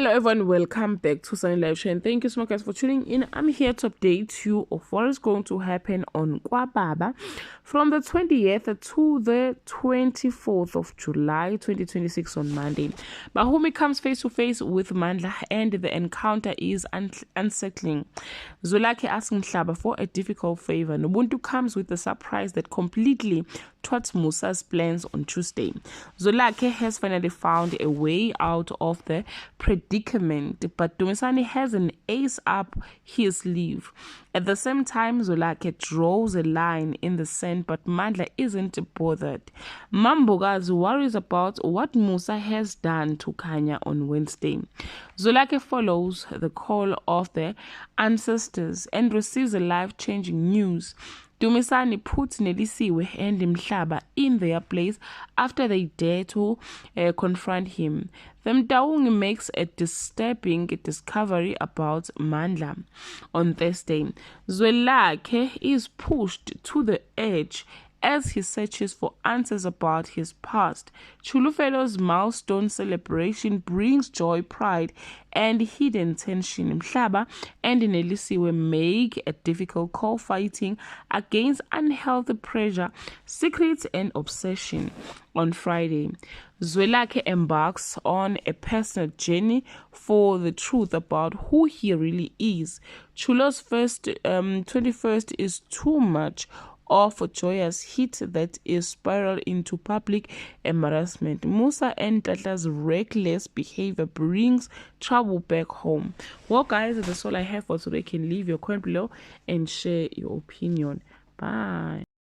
Hello everyone, welcome back to Sunny Live Show and thank you so much guys for tuning in. I'm here to update you of what is going to happen on KwaBaba from the 20th to the 24th of July 2026 on Monday. Bahumi comes face to face with Mandla and the encounter is unsettling. Zwelakhe asks Mhlaba for a difficult favor. Nobuntu comes with a surprise that completely thwarts Musa's plans on Tuesday. Zwelakhe has finally found a way out of the predicament, but Dumisani has an ace up his sleeve. At the same time, Zwelakhe draws a line in the sand, but Mandla isn't bothered. Mambogazi worries about what Musa has done to Khanya on Wednesday. Zwelakhe follows the call of the ancestors and receives a life-changing news. Dumisani puts Nelisiwe and Mhlaba in their place after they dare to confront him. Mtaung makes a disturbing discovery about Mandla. On Thursday, Zwelakhe is pushed to the edge as he searches for answers about his past. Chulufelo's milestone celebration brings joy, pride, and hidden tension. Mhlaba and Nelisiwe make a difficult call, fighting against unhealthy pressure, secrets, and obsession. On Friday, Zwelakhe embarks on a personal journey for the truth about who he really is. Chulo's 21st is too much of a joyous hit that is spiraled into public embarrassment. Musa and Tla's reckless behavior brings trouble back home. Well guys, that's all I have for today. You can leave your comment below and share your opinion. Bye.